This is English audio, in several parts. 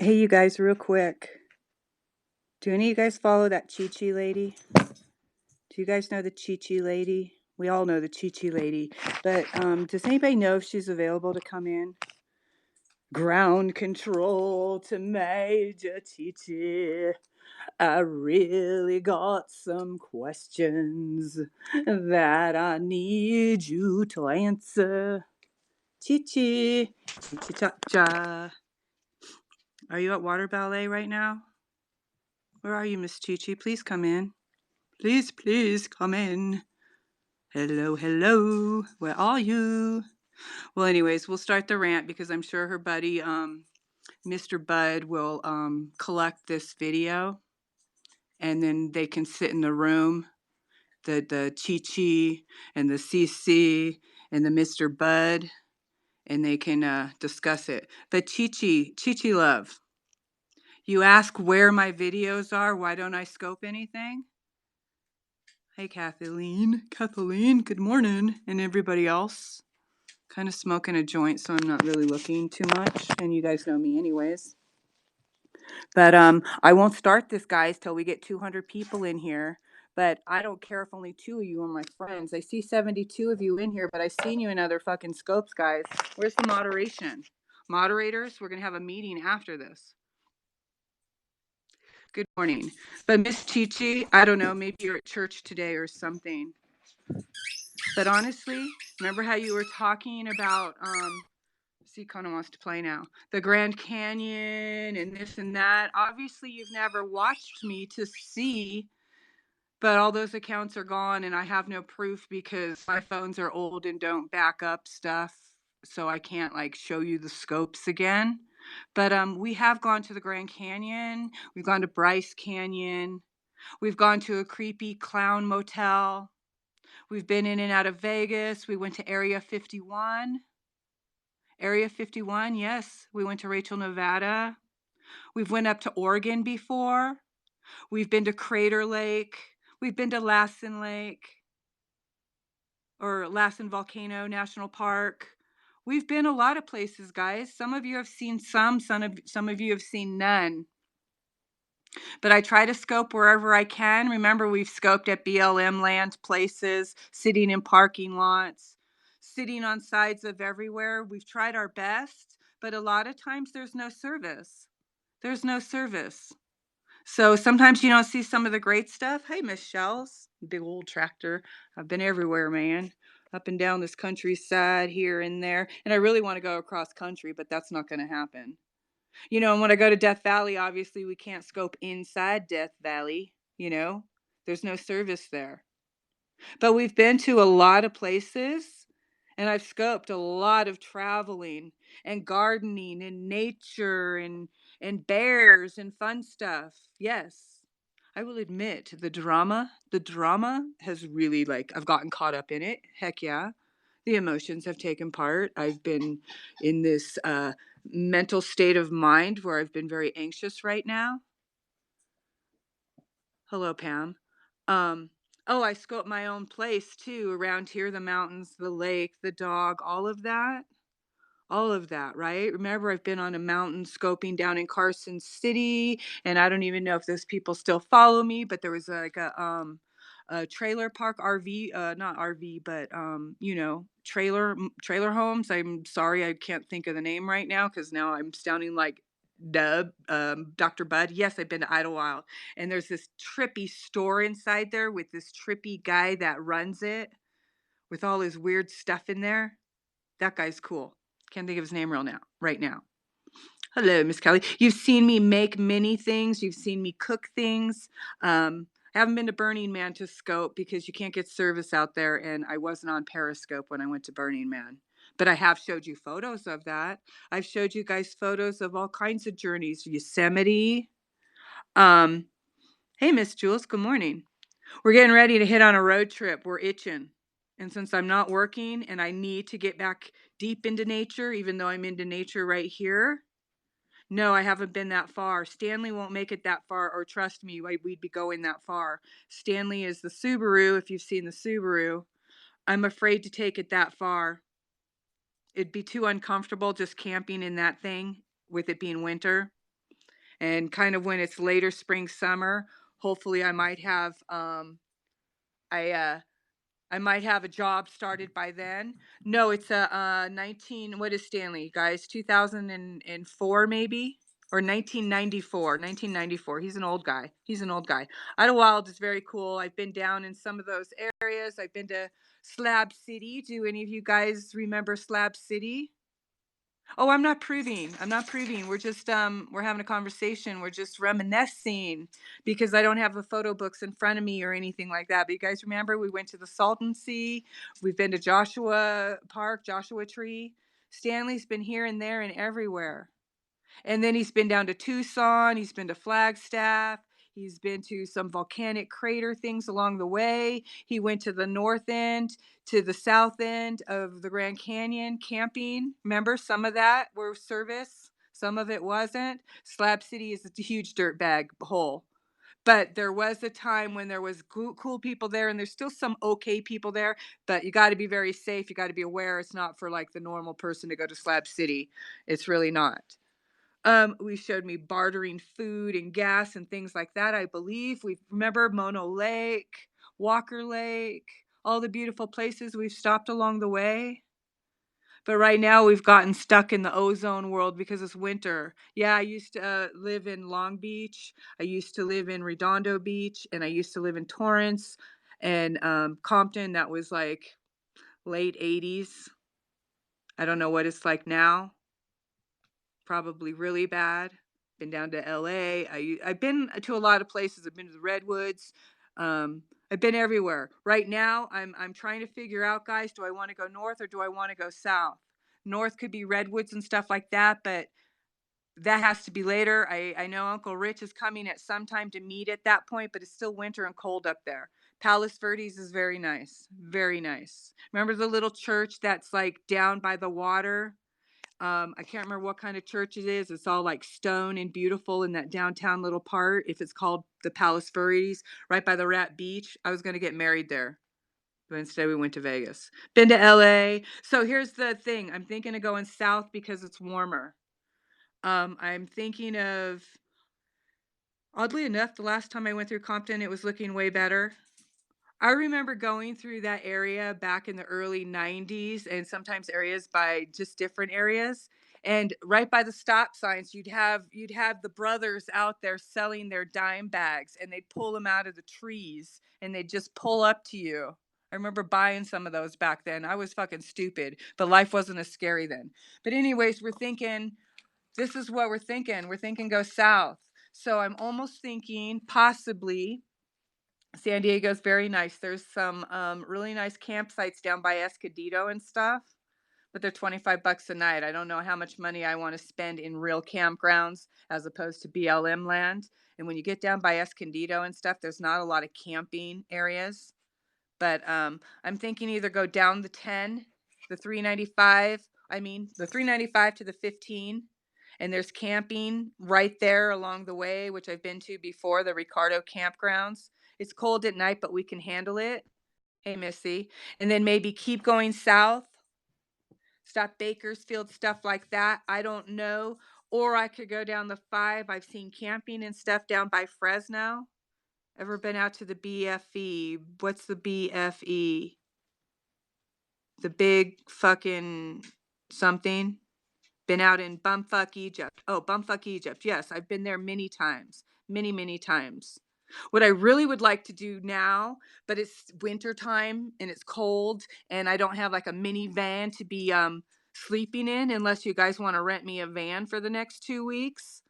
Hey, you guys, real quick. Do any of you guys follow that Chichi lady? Do you guys know the Chichi lady? We all know the Chichi lady. But does anybody know if she's available to come in? Ground control to Major Chichi. I really got some questions that I need you to answer. Chichi. Chichi cha cha. Are you at water ballet right now? Where are you, Miss Chichi? Please come in. Please come in. Hello, hello. Where are you? Well, anyways, we'll start the rant because I'm sure her buddy, Mr. Bud, will collect this video, and then they can sit in the room, the Chi-Chi and the CC and the Mr. Bud, and they can discuss it. But Chi-Chi love, you ask where my videos are. Why don't I scope anything? Hey, Kathleen, good morning, and everybody else. Kind of smoking a joint, so I'm not really looking too much, and you guys know me anyways. But I won't start this, guys, till we get 200 people in here. But I don't care if only 2 of you are my friends. I see 72 of you in here, but I seen you in other fucking scopes, guys. Where's the moderation? Moderators, we're gonna have a meeting after this. Good morning. But Miss Chichi, I don't know, maybe you're at church today or something. But honestly, remember how you were talking about, see, Kona wants to play now, the Grand Canyon and this and that. Obviously, you've never watched me to see, but all those accounts are gone and I have no proof because my phones are old and don't back up stuff. So I can't like show you the scopes again. But we have gone to the Grand Canyon. We've gone to Bryce Canyon. We've gone to a creepy clown motel. We've been in and out of Vegas. We went to Area 51. Area 51, yes. We went to Rachel, Nevada. We've went up to Oregon before. We've been to Crater Lake. We've been to Lassen Lake or Lassen Volcano National Park. We've been a lot of places, guys. Some of you have seen some of you have seen none. But I try to scope wherever I can. Remember, we've scoped at BLM land places, sitting in parking lots, sitting on sides of everywhere. We've tried our best, but a lot of times there's no service. There's no service. So sometimes you don't see some of the great stuff. Hey, Miss Shells, big old tractor. I've been everywhere, man. Up and down this countryside, here and there. And I really want to go across country, but that's not going to happen. You know, and when I go to Death Valley, obviously we can't scope inside Death Valley, you know, there's no service there. But we've been to a lot of places and I've scoped a lot of traveling and gardening and nature and bears and fun stuff. Yes. I will admit the drama has really like I've gotten caught up in it. Heck yeah. The emotions have taken part. I've been in this mental state of mind where I've been very anxious right now. Hello, Pam. Um, oh, I scoped my own place too around here, the mountains, the lake, the dog, all of that. All of that, right? Remember, I've been on a mountain scoping down in Carson City, and I don't even know if those people still follow me, but there was like a trailer park RV, not RV, but you know, trailer homes. I'm sorry, I can't think of the name right now because now I'm sounding like Dr. Bud. Yes, I've been to Idlewild, and there's this trippy store inside there with this trippy guy that runs it with all his weird stuff in there. That guy's cool. Can't think of his name right now. Hello, Miss Kelly. You've seen me make many things. You've seen me cook things. I haven't been to Burning Man to scope because you can't get service out there, and I wasn't on Periscope when I went to Burning Man. But I have showed you photos of that. I've showed you guys photos of all kinds of journeys. Yosemite. Um, hey, Miss Jules. Good morning. We're getting ready to hit on a road trip. We're itching. And since I'm not working and I need to get back deep into nature, even though I'm into nature right here, no, I haven't been that far. Stanley won't make it that far, or trust me, we'd be going that far. Stanley is the Subaru, if you've seen the Subaru. I'm afraid to take it that far. It'd be too uncomfortable just camping in that thing with it being winter. And kind of when it's later spring, summer, hopefully I might have I I might have a job started by then. No, it's a 19, what is Stanley, guys? 2004 maybe? Or 1994, 1994. He's an old guy. He's an old guy. Idlewild is very cool. I've been down in some of those areas. I've been to Slab City. Do any of you guys remember Slab City? Oh, I'm not proving. I'm not proving. We're just we're having a conversation. We're just reminiscing because I don't have the photo books in front of me or anything like that. But you guys remember we went to the Salton Sea. We've been to Joshua Park, Joshua Tree. Stanley's been here and there and everywhere. And then he's been down to Tucson, he's been to Flagstaff, he's been to some volcanic crater things along the way. He went to the north end, to the south end of the Grand Canyon camping. Remember, some of that were service, some of it wasn't. Slab City is a huge dirtbag hole. But there was a time when there was cool people there, and there's still some okay people there, but you got to be very safe. You got to be aware it's not for like the normal person to go to Slab City. It's really not. We showed me bartering food and gas and things like that, I believe. We remember Mono Lake, Walker Lake, all the beautiful places we've stopped along the way. But right now we've gotten stuck in the ozone world because it's winter. Yeah, I used to live in Long Beach. I used to live in Redondo Beach, and I used to live in Torrance and Compton. That was like late 80s. I don't know what it's like now. Probably really bad. Been down to LA. I've been to a lot of places. I've been to the Redwoods. I've been everywhere. Right now, I'm trying to figure out, guys, do I want to go north or do I want to go south? North could be Redwoods and stuff like that, but that has to be later. I know Uncle Rich is coming at some time to meet at that point, but it's still winter and cold up there. Palos Verdes is very nice. Very nice. Remember the little church that's like down by the water? I can't remember what kind of church it is. It's all like stone and beautiful in that downtown little part. If it's called the Palos Verdes, right by the Rat Beach. I was going to get married there, but instead we went to Vegas. Been to LA. So here's the thing. I'm thinking of going south because it's warmer. I'm thinking of, oddly enough, the last time I went through Compton, it was looking way better. I remember going through that area back in the early 90s and sometimes areas by just different areas. And right by the stop signs, you'd have the brothers out there selling their dime bags, and they'd pull them out of the trees and they'd just pull up to you. I remember buying some of those back then. I was fucking stupid, but life wasn't as scary then. But anyways, we're thinking this is what we're thinking. We're thinking go south. So I'm almost thinking possibly San Diego's very nice. There's some really nice campsites down by Escondido and stuff, but they're 25 bucks a night. I don't know how much money I want to spend in real campgrounds as opposed to BLM land. And when you get down by Escondido and stuff, there's not a lot of camping areas. But I'm thinking either go down the 10, the 395, the 395 to the 15. And there's camping right there along the way, which I've been to before, the Ricardo campgrounds. It's cold at night, but we can handle it. Hey, Missy. And then maybe keep going south, stop Bakersfield, stuff like that. I don't know. Or I could go down the 5. I've seen camping and stuff down by Fresno. Ever been out to the BFE? What's the BFE? The big fucking something? Been out in Bumfuck, Egypt. Oh, Bumfuck, Egypt. Yes, I've been there many times. Many, many times. What I really would like to do now, but it's winter time and it's cold and I don't have like a minivan to be sleeping in unless you guys want to rent me a van for the next 2 weeks.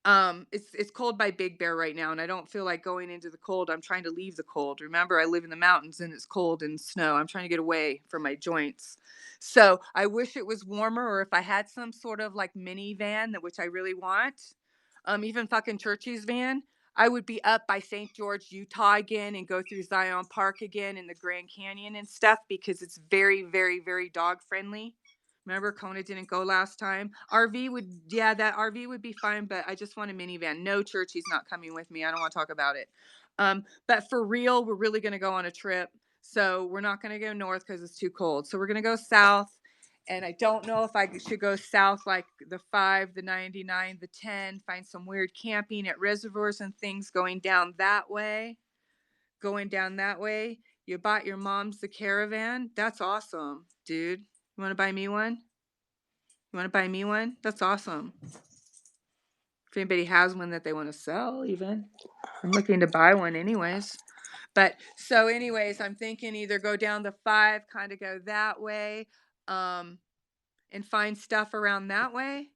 It's cold by Big Bear right now, and I don't feel like going into the cold. I'm trying to leave the cold. Remember, I live in the mountains and it's cold and snow. I'm trying to get away from my joints. So I wish it was warmer, or if I had some sort of like minivan that which I really want, even fucking Churchy's van. I would be up by St. George, Utah again and go through Zion Park again in the Grand Canyon and stuff because it's very, very, very dog friendly. Remember, Kona didn't go last time. That RV would be fine, but I just want a minivan. No, church, he's not coming with me. I don't want to talk about it. But for real, we're really going to go on a trip. So we're not going to go north because it's too cold. So we're going to go south. And I don't know if I should go south like the 5, the 99, the 10, find some weird camping at reservoirs and things going down that way. You bought your mom's the caravan. That's awesome, dude. You want to buy me one? That's awesome. If anybody has one that they want to sell, even. I'm looking to buy one anyways. But so anyways, I'm thinking either go down the 5, kind of go that way, and find stuff around that way,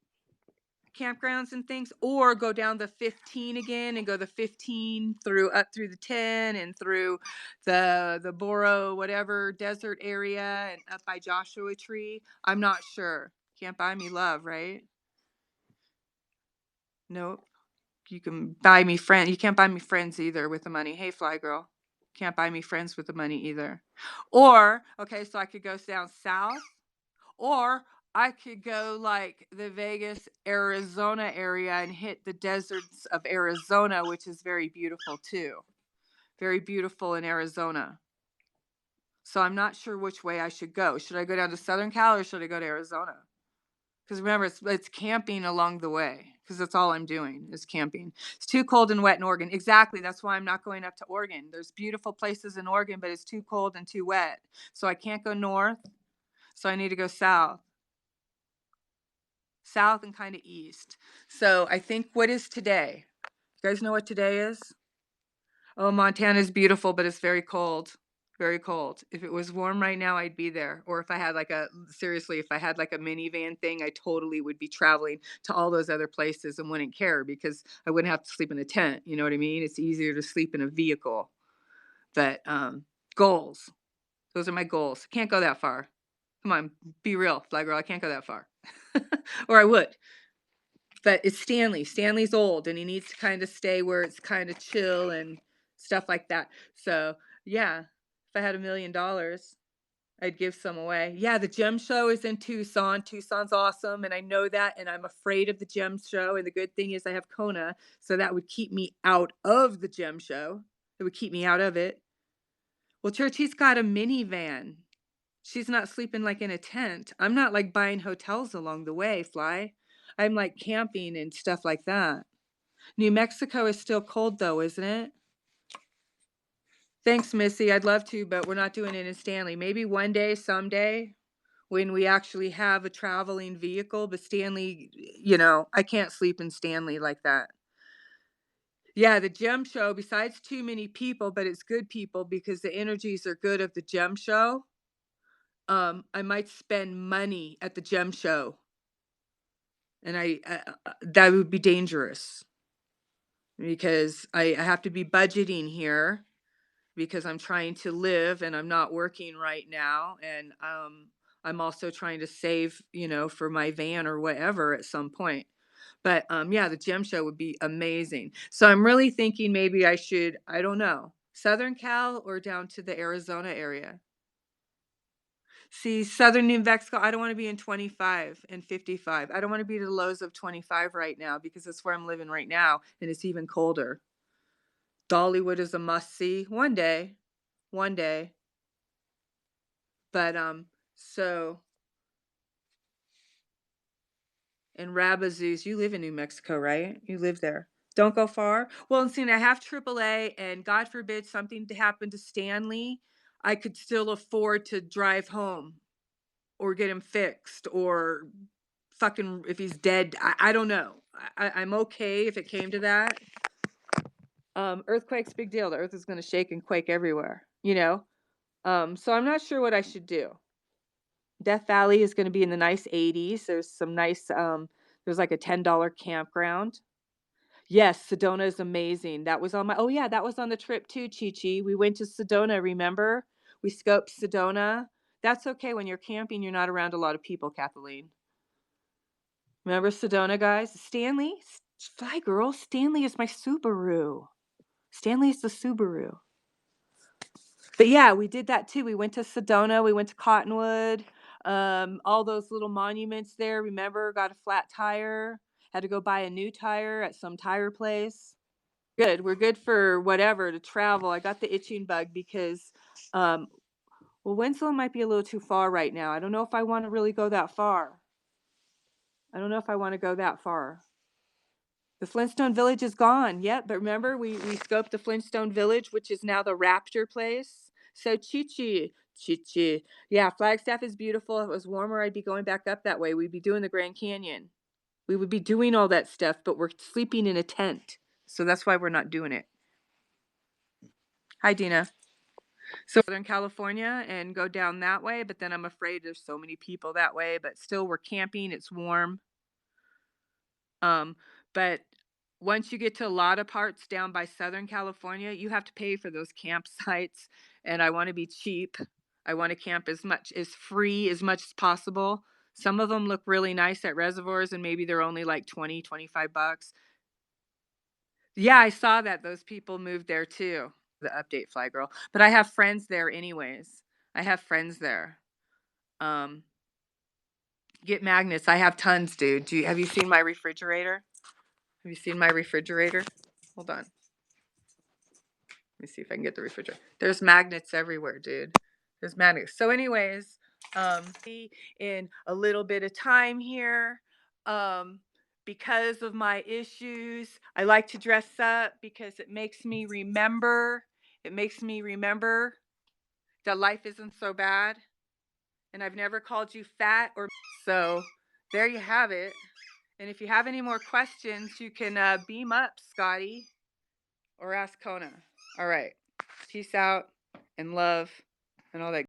campgrounds and things, or go down the 15 again and go the 15 through up through the 10 and through the Boro whatever desert area and up by Joshua Tree. I'm not sure. Can't buy me love, right? Nope. You can buy me friends. You can't buy me friends either with the money. Hey, fly girl. Can't buy me friends with the money either. Or, okay, so I could go down south, or I could go like the Vegas, Arizona area and hit the deserts of Arizona, which is very beautiful too. Very beautiful in Arizona. So I'm not sure which way I should go. Should I go down to Southern Cal or should I go to Arizona? Because remember, it's camping along the way. Because that's all I'm doing is camping. It's too cold and wet in Oregon. Exactly. That's why I'm not going up to Oregon. There's beautiful places in Oregon, but it's too cold and too wet. So I can't go north. So I need to go south. South and kind of east. So I think, what is today? You guys know what today is? Oh, Montana's beautiful, but it's very cold. Very cold. If it was warm right now, I'd be there. Or if I had like if I had like a minivan thing, I totally would be traveling to all those other places and wouldn't care because I wouldn't have to sleep in a tent. You know what I mean? It's easier to sleep in a vehicle. But goals. Those are my goals. Can't go that far. Come on, be real, fly girl. I can't go that far. Or I would. But it's Stanley. Stanley's old and he needs to kind of stay where it's kind of chill and stuff like that. So yeah, if I had $1 million, I'd give some away. Yeah, the gem show is in Tucson. Tucson's awesome, and I know that, and I'm afraid of the gem show. And the good thing is I have Kona, so that would keep me out of the gem show. It would keep me out of it. Well, Churchy's got a minivan. She's not sleeping like in a tent. I'm not like buying hotels along the way, Fly. I'm like camping and stuff like that. New Mexico is still cold though, isn't it? Thanks, Missy. I'd love to, but we're not doing it in Stanley. Maybe one day, someday, when we actually have a traveling vehicle. But Stanley, I can't sleep in Stanley like that. Yeah, the gem show, besides too many people, but it's good people because the energies are good of the gem show. I might spend money at the gem show, and that would be dangerous because I have to be budgeting here because I'm trying to live and I'm not working right now, and I'm also trying to save, for my van or whatever at some point. But yeah, the gem show would be amazing. So I'm really thinking maybe I should, I don't know, Southern Cal or down to the Arizona area. See, Southern New Mexico, I don't want to be in 25 and 55. I don't want to be to the lows of 25 right now because that's where I'm living right now, and it's even colder. Dollywood is a must see one day. One day. But so in Rabazoos, you live in New Mexico, right? You live there. Don't go far. Well, and see, I have AAA, and God forbid something to happen to Stanley, I could still afford to drive home or get him fixed or fucking if he's dead. I don't know. I'm okay if it came to that. Earthquake's big deal. The earth is going to shake and quake everywhere, so I'm not sure what I should do. Death Valley is going to be in the nice 80s. There's some nice, there's like a $10 campground. Yes, Sedona is amazing. That was on that was on the trip too, Chichi. We went to Sedona, remember? We scoped Sedona. That's okay when you're camping, you're not around a lot of people, Kathleen. Remember Sedona, guys? Stanley? Fly girl, Stanley is my Subaru. Stanley is the Subaru. But yeah, we did that too. We went to Sedona, we went to Cottonwood, all those little monuments there. Remember, got a flat tire, had to go buy a new tire at some tire place. Good, we're good for whatever to travel. I got the itching bug because, Winslow might be a little too far right now. I don't know if I want to really go that far. I don't know if I want to go that far. The Flintstone Village is gone. Yep, but remember we scoped the Flintstone Village, which is now the Raptor place. So Chichi. Yeah, Flagstaff is beautiful. If it was warmer, I'd be going back up that way. We'd be doing the Grand Canyon. We would be doing all that stuff, but we're sleeping in a tent. So that's why we're not doing it. Hi, Dina. So Southern California and go down that way, but then I'm afraid there's so many people that way, but still we're camping, it's warm. But once you get to a lot of parts down by Southern California, you have to pay for those campsites, and I want to be cheap. I want to camp as free as much as possible. Some of them look really nice at reservoirs and maybe they're only like 20, 25 bucks. Yeah, I saw that those people moved there too. The update fly girl. But I have friends there anyways. I have friends there. Um get magnets. I have tons, dude. Have you seen my refrigerator? Have you seen my refrigerator? Hold on. Let me see if I can get the refrigerator. There's magnets everywhere, dude. There's magnets. So anyways, in a little bit of time here, um, because of my issues, I like to dress up because it makes me remember. It makes me remember that life isn't so bad. And I've never called you fat or so. There you have it. And if you have any more questions, you can beam up, Scotty, or ask Kona. All right. Peace out and love and all that.